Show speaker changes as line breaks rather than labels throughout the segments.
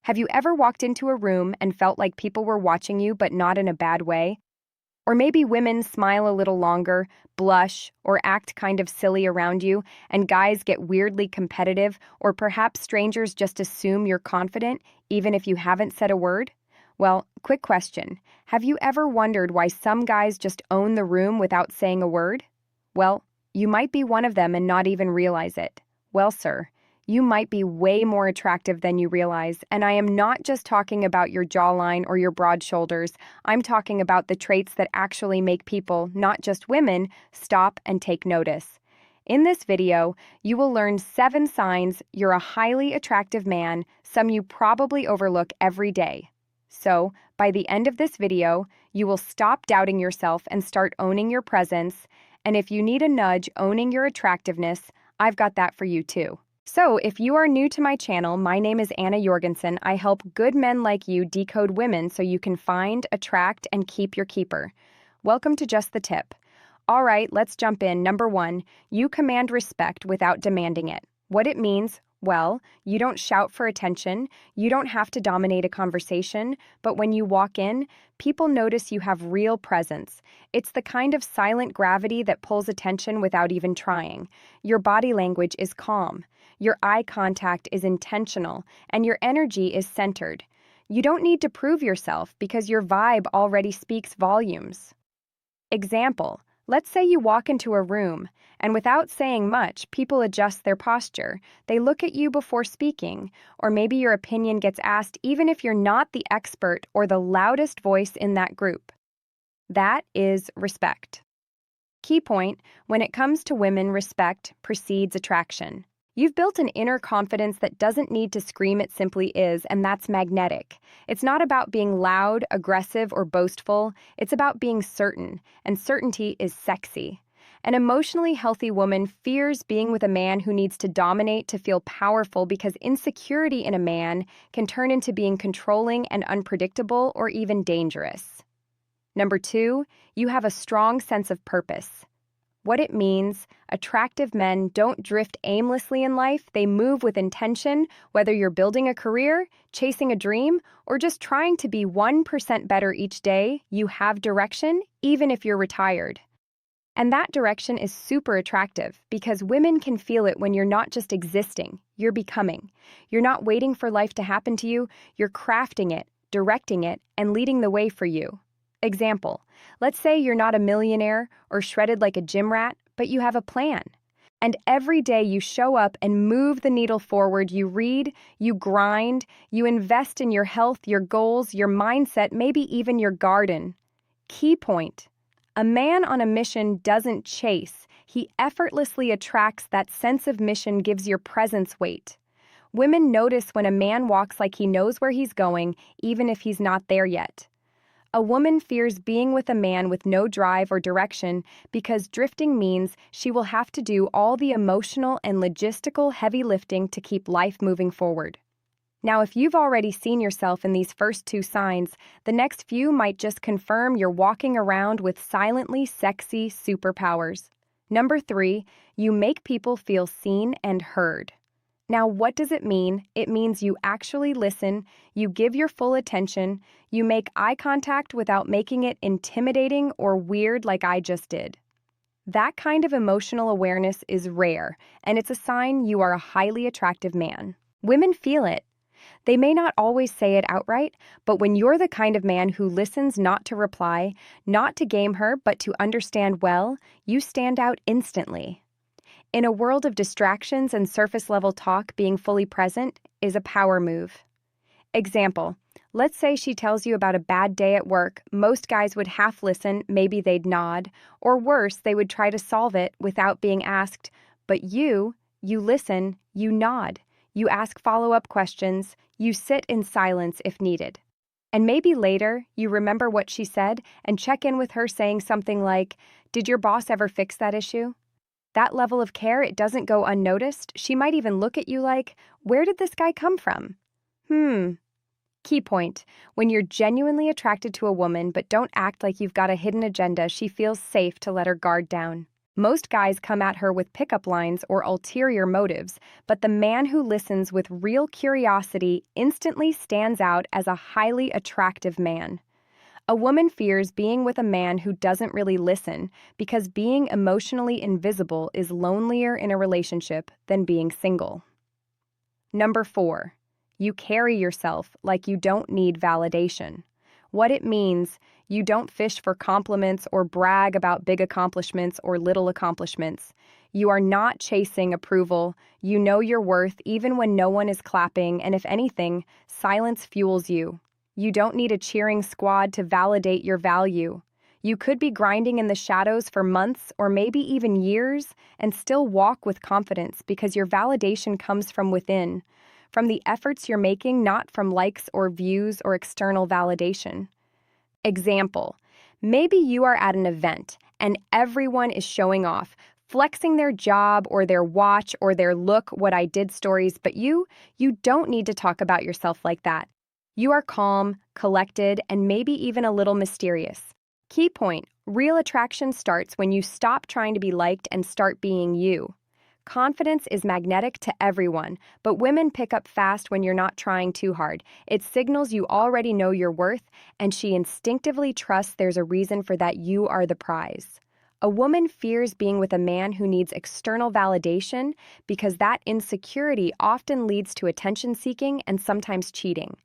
Have you ever walked into a room and felt like people were watching you, but not in a bad way? Or maybe women smile a little longer, blush, or act kind of silly around you, and guys get weirdly competitive, or perhaps strangers just assume you're confident, even if you haven't said a word? Well, quick question. Have you ever wondered why some guys just own the room without saying a word? Well, you might be one of them and not even realize it. Well, sir, you might be way more attractive than you realize, and I am not just talking about your jawline or your broad shoulders. I'm talking about the traits that actually make people, not just women, stop and take notice. In this video, you will learn 7 signs you're a highly attractive man, some you probably overlook every day. So, by the end of this video, you will stop doubting yourself and start owning your presence. And if you need a nudge owning your attractiveness, I've got that for you too. So, if you are new to my channel, my name is Anna Jorgensen. I help good men like you decode women so you can find, attract, and keep your keeper. Welcome to Just the Tip. All right, let's jump in. Number 1, you command respect without demanding it. What it means, well, you don't shout for attention, you don't have to dominate a conversation, but when you walk in, people notice you have real presence. It's the kind of silent gravity that pulls attention without even trying. Your body language is calm. Your eye contact is intentional, and your energy is centered. You don't need to prove yourself because your vibe already speaks volumes. Example, let's say you walk into a room, and without saying much, people adjust their posture. They look at you before speaking, or maybe your opinion gets asked even if you're not the expert or the loudest voice in that group. That is respect. Key point, when it comes to women, respect precedes attraction. You've built an inner confidence that doesn't need to scream, it simply is, and that's magnetic. It's not about being loud, aggressive, or boastful. It's about being certain, and certainty is sexy. An emotionally healthy woman fears being with a man who needs to dominate to feel powerful because insecurity in a man can turn into being controlling and unpredictable or even dangerous. Number 2, you have a strong sense of purpose. What it means, attractive men don't drift aimlessly in life, they move with intention, whether you're building a career, chasing a dream, or just trying to be 1% better each day, you have direction, even if you're retired. And that direction is super attractive because women can feel it when you're not just existing, you're becoming. You're not waiting for life to happen to you, you're crafting it, directing it, and leading the way for you. Example, let's say you're not a millionaire or shredded like a gym rat, but you have a plan. And every day you show up and move the needle forward. You read, you grind, you invest in your health, your goals, your mindset, maybe even your garden. Key point, a man on a mission doesn't chase. He effortlessly attracts. That sense of mission gives your presence weight. Women notice when a man walks like he knows where he's going, even if he's not there yet. A woman fears being with a man with no drive or direction because drifting means she will have to do all the emotional and logistical heavy lifting to keep life moving forward. Now, if you've already seen yourself in these first 2 signs, the next few might just confirm you're walking around with silently sexy superpowers. Number 3, you make people feel seen and heard. Now, what does it mean? It means you actually listen, you give your full attention, you make eye contact without making it intimidating or weird like I just did. That kind of emotional awareness is rare, and it's a sign you are a highly attractive man. Women feel it. They may not always say it outright, but when you're the kind of man who listens not to reply, not to game her, but to understand well, you stand out instantly. In a world of distractions and surface-level talk, being fully present is a power move. Example, let's say she tells you about a bad day at work. Most guys would half listen, maybe they'd nod, or worse, they would try to solve it without being asked. But you listen, you nod, you ask follow-up questions, you sit in silence if needed. And maybe later, you remember what she said and check in with her saying something like, "Did your boss ever fix that issue?" That level of care, it doesn't go unnoticed. She might even look at you like, "Where did this guy come from?" Key point, when you're genuinely attracted to a woman but don't act like you've got a hidden agenda, she feels safe to let her guard down. Most guys come at her with pickup lines or ulterior motives, but the man who listens with real curiosity instantly stands out as a highly attractive man. A woman fears being with a man who doesn't really listen because being emotionally invisible is lonelier in a relationship than being single. Number 4. You carry yourself like you don't need validation. What it means, you don't fish for compliments or brag about big accomplishments or little accomplishments. You are not chasing approval. You know your worth even when no one is clapping, and if anything, silence fuels you. You don't need a cheering squad to validate your value. You could be grinding in the shadows for months or maybe even years and still walk with confidence because your validation comes from within, from the efforts you're making, not from likes or views or external validation. Example, maybe you are at an event and everyone is showing off, flexing their job or their watch or their look what I did stories, but you don't need to talk about yourself like that. You are calm, collected, and maybe even a little mysterious. Key point, real attraction starts when you stop trying to be liked and start being you. Confidence is magnetic to everyone, but women pick up fast when you're not trying too hard. It signals you already know your worth, and she instinctively trusts there's a reason for that. You are the prize. A woman fears being with a man who needs external validation because that insecurity often leads to attention-seeking and sometimes cheating.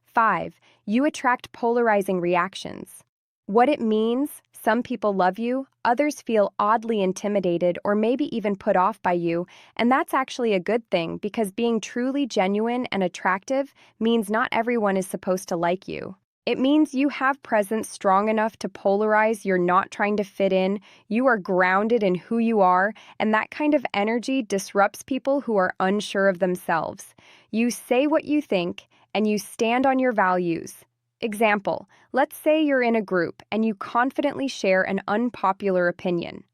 5. You attract polarizing reactions. What it means, some people love you, others feel oddly intimidated or maybe even put off by you, and that's actually a good thing because being truly genuine and attractive means not everyone is supposed to like you. It means you have presence strong enough to polarize, you're not trying to fit in, you are grounded in who you are, and that kind of energy disrupts people who are unsure of themselves. You say what you think, and you stand on your values. Example, let's say you're in a group and you confidently share an unpopular opinion.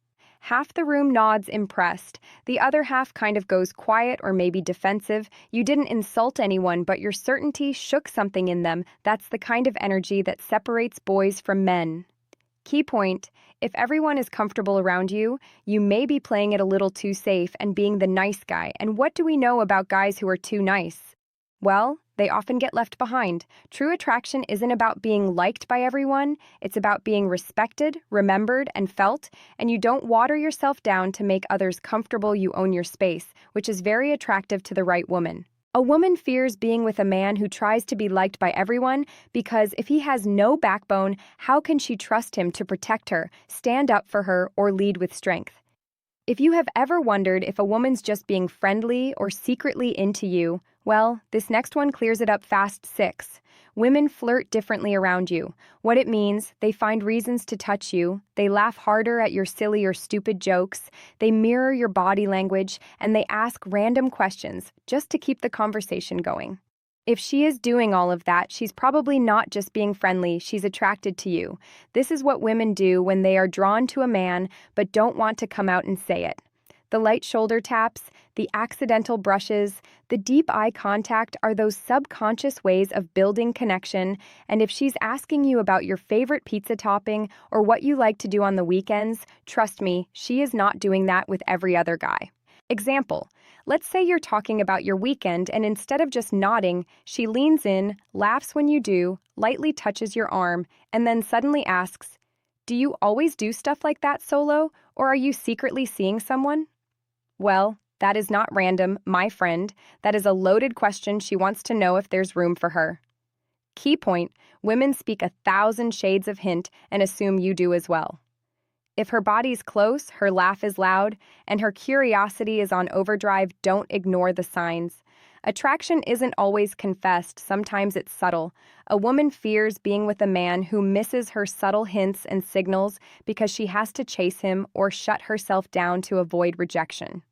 Half the room nods impressed, the other half kind of goes quiet or maybe defensive. You didn't insult anyone, but your certainty shook something in them. That's the kind of energy that separates boys from men. Key point, if everyone is comfortable around you, you may be playing it a little too safe and being the nice guy. And what do we know about guys who are too nice? Well, they often get left behind. True attraction isn't about being liked by everyone, it's about being respected, remembered, and felt, and you don't water yourself down to make others comfortable. You own your space, which is very attractive to the right woman. A woman fears being with a man who tries to be liked by everyone because if he has no backbone, how can she trust him to protect her, stand up for her, or lead with strength? If you have ever wondered if a woman's just being friendly or secretly into you, well, this next one clears it up fast. 6. Women flirt differently around you. What it means, they find reasons to touch you, they laugh harder at your silly or stupid jokes, they mirror your body language, and they ask random questions just to keep the conversation going. If she is doing all of that, she's probably not just being friendly, she's attracted to you. This is what women do when they are drawn to a man but don't want to come out and say it. The light shoulder taps, the accidental brushes, the deep eye contact are those subconscious ways of building connection, and if she's asking you about your favorite pizza topping or what you like to do on the weekends, trust me, she is not doing that with every other guy. Example, let's say you're talking about your weekend and instead of just nodding, she leans in, laughs when you do, lightly touches your arm, and then suddenly asks, "Do you always do stuff like that solo, or are you secretly seeing someone?" Well, that is not random, my friend. That is a loaded question. She wants to know if there's room for her. Key point, women speak 1,000 shades of hint and assume you do as well. If her body's close, her laugh is loud, and her curiosity is on overdrive, don't ignore the signs. Attraction isn't always confessed, sometimes it's subtle. A woman fears being with a man who misses her subtle hints and signals because she has to chase him or shut herself down to avoid rejection.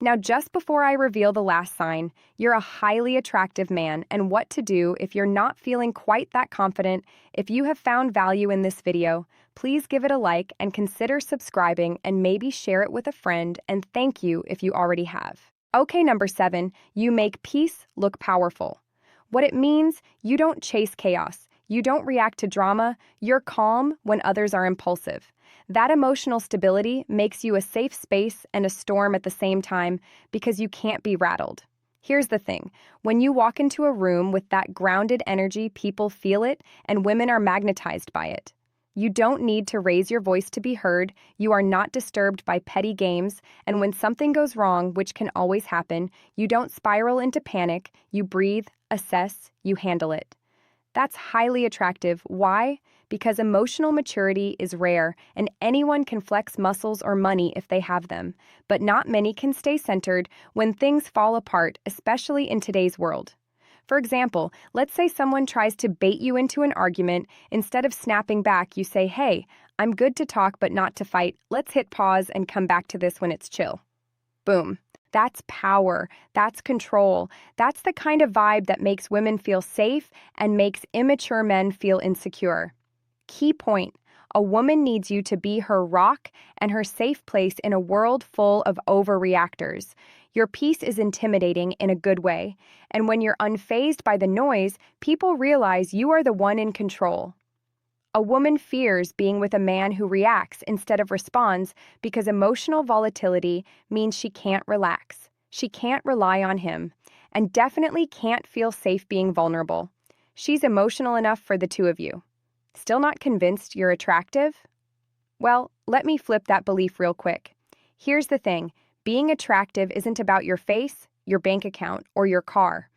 Now, just before I reveal the last sign, you're a highly attractive man, and what to do if you're not feeling quite that confident. If you have found value in this video, please give it a like and consider subscribing and maybe share it with a friend, and thank you if you already have. Okay, number 7, you make peace look powerful. What it means, you don't chase chaos, You don't react to drama, you're calm when others are impulsive. That emotional stability makes you a safe space and a storm at the same time because you can't be rattled. Here's the thing, when you walk into a room with that grounded energy, people feel it, and women are magnetized by it. You don't need to raise your voice to be heard, you are not disturbed by petty games, and when something goes wrong, which can always happen, you don't spiral into panic, you breathe, assess, you handle it. That's highly attractive. Why? Because emotional maturity is rare, and anyone can flex muscles or money if they have them. But not many can stay centered when things fall apart, especially in today's world. For example, let's say someone tries to bait you into an argument. Instead of snapping back, you say, "Hey, I'm good to talk but not to fight. Let's hit pause and come back to this when it's chill." Boom. That's power. That's control. That's the kind of vibe that makes women feel safe and makes immature men feel insecure. Key point. A woman needs you to be her rock and her safe place in a world full of overreactors. Your peace is intimidating in a good way, and when you're unfazed by the noise, people realize you are the one in control. A woman fears being with a man who reacts instead of responds because emotional volatility means she can't relax. She can't rely on him, and definitely can't feel safe being vulnerable. She's emotional enough for the two of you. Still not convinced you're attractive? Well, let me flip that belief real quick. Here's the thing, being attractive isn't about your face, your bank account, or your car.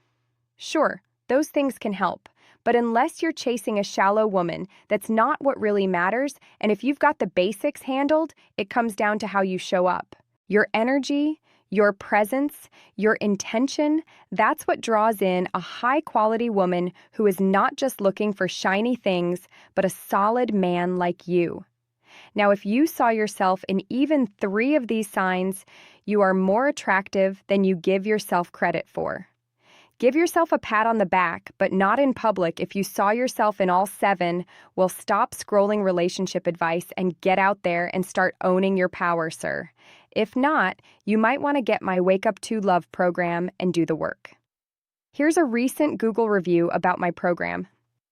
Sure, those things can help, but unless you're chasing a shallow woman, that's not what really matters, and if you've got the basics handled, it comes down to how you show up. Your energy, your presence, your intention, that's what draws in a high-quality woman who is not just looking for shiny things, but a solid man like you. Now, if you saw yourself in even 3 of these signs, you are more attractive than you give yourself credit for. Give yourself a pat on the back, but not in public. If you saw yourself in all 7, well, stop scrolling relationship advice and get out there and start owning your power, sir. If not, you might want to get my Wake Up to Love program and do the work. Here's a recent Google review about my program.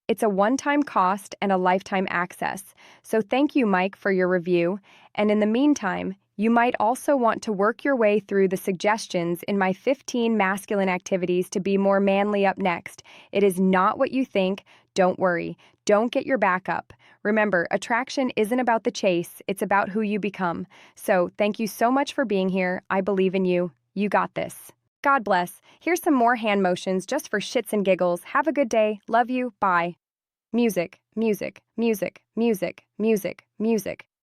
It's a one-time cost and a lifetime access, so thank you, Mike, for your review. And in the meantime, you might also want to work your way through the suggestions in my 15 masculine activities to be more manly up next. It is not what you think. Don't worry. Don't get your back up. Remember, attraction isn't about the chase. It's about who you become. So thank you so much for being here. I believe in you. You got this. God bless. Here's some more hand motions just for shits and giggles. Have a good day. Love you. Bye. Music, music, music, music, music, music.